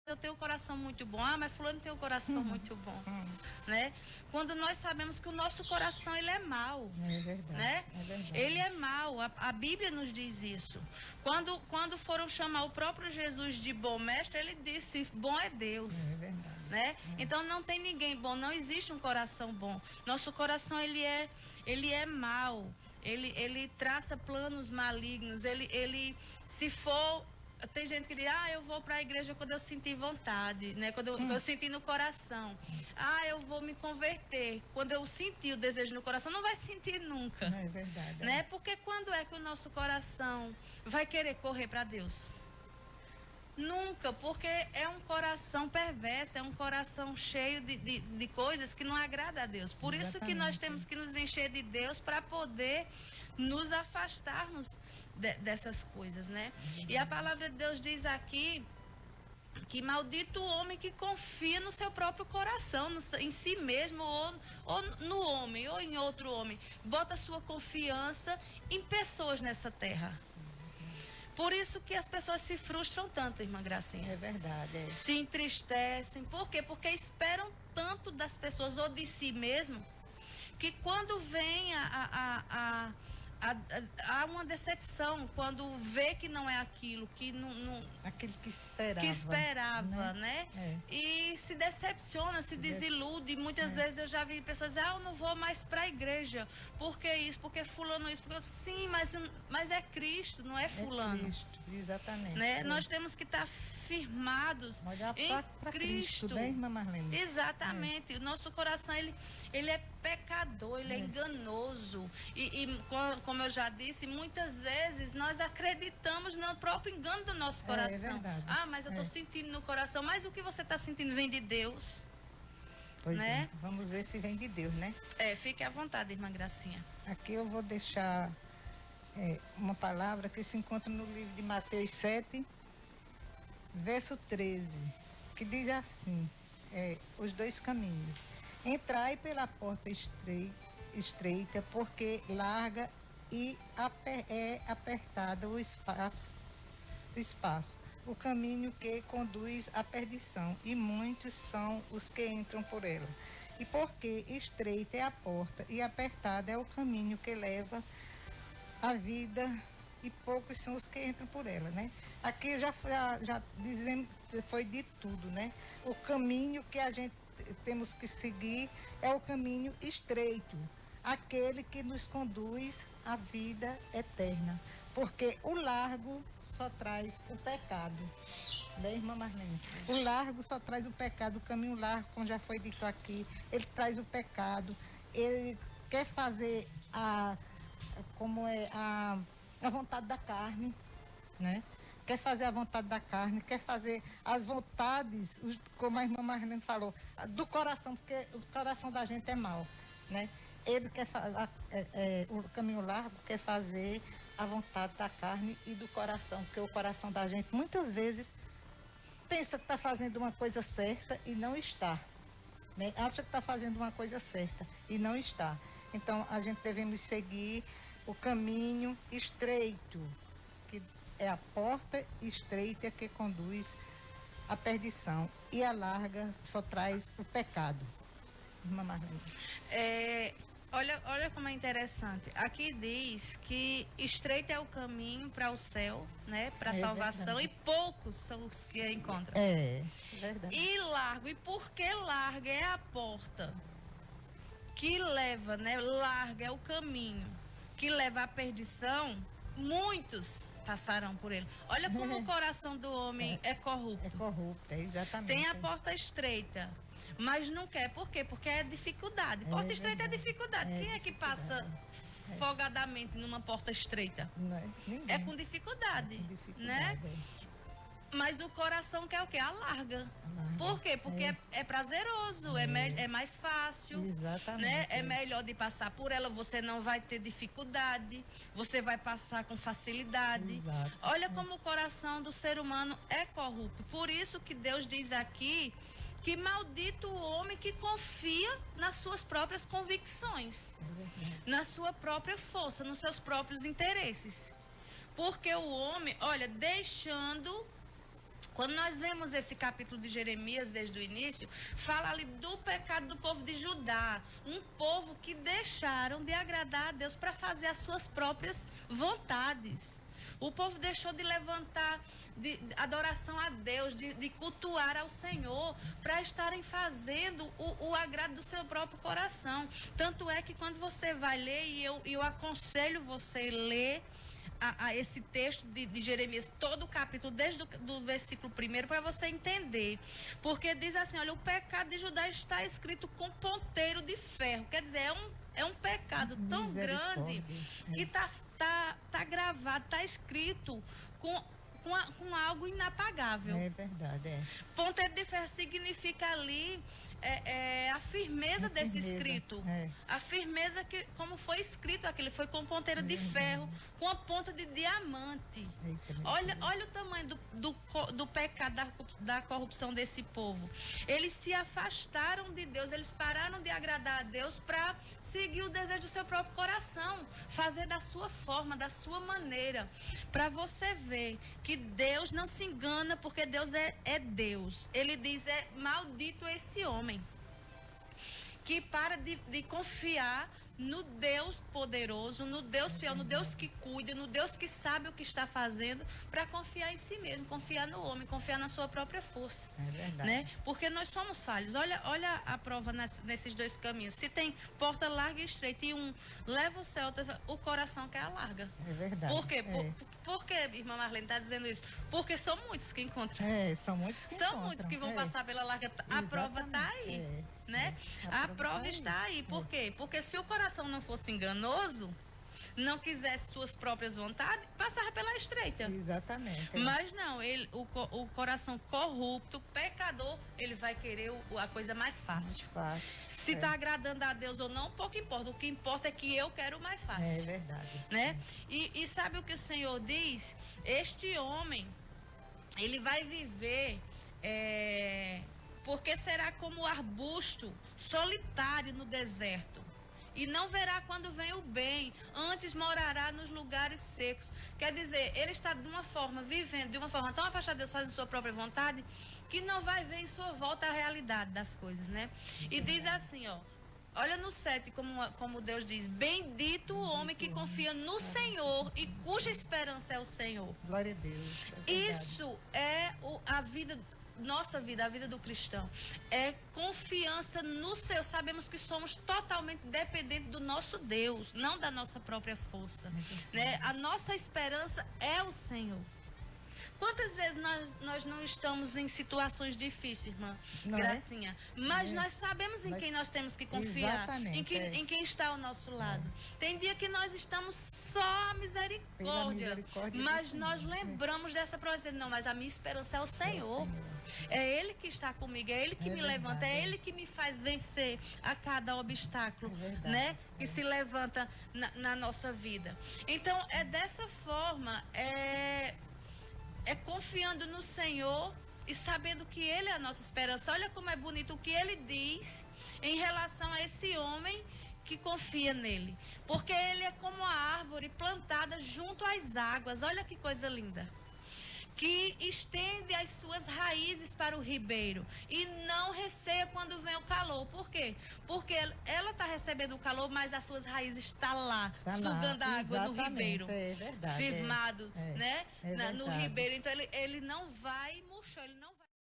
eu tenho um coração muito bom. Ah, mas fulano tem um coração muito bom, né? Quando nós sabemos que o nosso coração, ele é mau. É verdade, né? é verdade. Ele é mau, a Bíblia nos diz isso. Quando foram chamar o próprio Jesus de bom mestre, ele disse, bom é Deus. É verdade. Né? Então não tem ninguém bom, não existe um coração bom. Nosso coração, ele é mau. Ele traça planos malignos. Ele se for... Tem gente que diz, eu vou para a igreja quando eu sentir vontade, né? Quando eu sentir no coração. Eu vou me converter. Quando eu sentir o desejo no coração, não vai sentir nunca. É verdade. Né? Porque quando é que o nosso coração vai querer correr para Deus? Nunca, porque é um coração perverso, é um coração cheio de coisas que não agrada a Deus. Por isso que nós temos que nos encher de Deus para poder nos afastarmos dessas coisas, né? E a palavra de Deus diz aqui que maldito o homem que confia no seu próprio coração, em si mesmo, ou no homem, ou em outro homem. Bota sua confiança em pessoas nessa terra. Por isso que as pessoas se frustram tanto, irmã Gracinha. É verdade. É. Se entristecem. Por quê? Porque esperam tanto das pessoas ou de si mesmo, que quando vem há uma decepção, quando vê que não é aquilo, que não aquele que esperava, né? É. E se decepciona, se desilude. Muitas vezes eu já vi pessoas dizer, eu não vou mais para a igreja. Por que isso? Porque fulano isso? Porque sim, mas é Cristo, não é fulano. É Cristo, exatamente. Né? Nós temos que estar firmados em Cristo. Né, irmã Marlene? Exatamente. O nosso coração, ele é pecador, ele é enganoso. E como eu já disse, muitas vezes nós acreditamos no próprio engano do nosso coração. É verdade. Mas eu estou sentindo no coração. Mas o que você está sentindo vem de Deus. Pois né? Vamos ver se vem de Deus, né? Fique à vontade, irmã Gracinha. Aqui eu vou deixar uma palavra que se encontra no livro de Mateus 7, verso 13, que diz assim, os dois caminhos. Entrai pela porta estreita, porque larga e apertada o espaço, o caminho que conduz à perdição, e muitos são os que entram por ela. E porque estreita é a porta e apertada é o caminho que leva à vida, e poucos são os que entram por ela, né? Aqui já dizemos, foi de tudo, né? O caminho que a gente temos que seguir é o caminho estreito, aquele que nos conduz à vida eterna, porque o largo só traz o pecado, né, irmã Marlene? O largo só traz o pecado, o caminho largo, como já foi dito aqui, ele traz o pecado, ele quer fazer a vontade da carne, né? Quer fazer a vontade da carne, quer fazer as vontades, como a irmã Marlene falou, do coração, porque o coração da gente é mau, né? Ele quer fazer, o caminho largo quer fazer a vontade da carne e do coração, porque o coração da gente muitas vezes pensa que está fazendo uma coisa certa e não está, né? Acha que está fazendo uma coisa certa e não está. Então a gente devemos seguir o caminho estreito, que é a porta estreita que conduz à perdição, e a larga só traz o pecado. Irmã Marlene. Olha como é interessante. Aqui diz que estreito é o caminho para o céu, né? Para a salvação, verdade. E poucos são os que a encontram. Verdade. E largo. E por que larga? É a porta que leva, né? Larga é o caminho que leva à perdição. Muitos passarão por ele. Olha como o coração do homem é corrupto. É corrupto, exatamente. Tem a porta estreita, mas não quer. Por quê? Porque é dificuldade. Porta estreita é dificuldade. Quem é que passa folgadamente numa porta estreita? Não é ninguém. É com dificuldade, né? Mas o coração quer o quê? A larga. Por quê? Porque é prazeroso, é mais fácil. Exatamente. Né? É melhor de passar por ela, você não vai ter dificuldade, você vai passar com facilidade. Exato. Olha como o coração do ser humano é corrupto. Por isso que Deus diz aqui que maldito o homem que confia nas suas próprias convicções, na sua própria força, nos seus próprios interesses. Porque o homem, olha, deixando Quando nós vemos esse capítulo de Jeremias desde o início, fala ali do pecado do povo de Judá, um povo que deixaram de agradar a Deus para fazer as suas próprias vontades. O povo deixou de levantar de adoração a Deus, de cultuar ao Senhor, para estarem fazendo o agrado do seu próprio coração. Tanto é que quando você vai ler, e eu aconselho você ler a esse texto de Jeremias, todo o capítulo, desde do versículo 1, para você entender. Porque diz assim, olha, o pecado de Judá está escrito com ponteiro de ferro. Quer dizer, é um pecado tão grande que tá gravado, está escrito com algo inapagável. É verdade, é. Ponteiro de ferro significa ali a firmeza desse escrito. É. A firmeza que, como foi escrito aquilo, foi com ponteiro de ferro, com a ponta de diamante. Eita, Olha o tamanho do pecado, da corrupção desse povo. Eles se afastaram de Deus, eles pararam de agradar a Deus para seguir o desejo do seu próprio coração, fazer da sua forma, da sua maneira. Para você ver que Deus não se engana, porque Deus é Deus. Ele diz, maldito esse homem que para de confiar no Deus poderoso, no Deus fiel, no Deus que cuida, no Deus que sabe o que está fazendo, para confiar em si mesmo, confiar no homem, confiar na sua própria força. É verdade. Né? Porque nós somos falhos. Olha a prova nesses dois caminhos. Se tem porta larga e estreita e um leva o céu, o coração quer a larga. É verdade. Por quê? É. Por que, irmã Marlene está dizendo isso? Porque são muitos que encontram. São muitos que São encontram. muitos que vão passar pela larga. A prova está aí. Né? A prova está aí. Por quê? Porque se o coração não fosse enganoso, não quisesse suas próprias vontades, passava pela estreita. Exatamente. Mas não, o coração corrupto, pecador, ele vai querer a coisa mais fácil. Mais fácil. Se está agradando a Deus ou não, pouco importa. O que importa é que eu quero o mais fácil. É verdade. Né? E sabe o que o Senhor diz? Este homem, ele vai viver... porque será como o arbusto solitário no deserto, e não verá quando vem o bem, antes morará nos lugares secos. Quer dizer, ele está vivendo de uma forma tão afastada de Deus, fazendo sua própria vontade, que não vai ver em sua volta a realidade das coisas, né? E diz assim, olha no 7, como Deus diz, bendito o homem que confia no Senhor e cuja esperança é o Senhor. Glória a Deus. Isso é a vida, nossa vida, a vida do cristão. É confiança no Senhor. Sabemos que somos totalmente dependentes do nosso Deus, não da nossa própria força. Né? A nossa esperança é o Senhor. Quantas vezes nós não estamos em situações difíceis, irmã Gracinha? Mas nós sabemos em quem nós temos que confiar, em quem está ao nosso lado. Tem dia que nós estamos só a misericórdia, mas nós lembramos dessa promessa. Não, mas a minha esperança é o Senhor. É Ele que está comigo, é Ele que me levanta, é Ele que me faz vencer a cada obstáculo, né? Que se levanta na nossa vida. Então, é dessa forma, confiando no Senhor e sabendo que Ele é a nossa esperança. Olha como é bonito o que Ele diz em relação a esse homem que confia nele. Porque ele é como a árvore plantada junto às águas. Olha que coisa linda. Que estende as suas raízes para o ribeiro e não receia quando vem o calor. Por quê? Porque ela está recebendo o calor, mas as suas raízes estão lá, sugando a água do ribeiro. É verdade. Firmado, né? É no ribeiro. Então ele não vai murchar, ele não vai...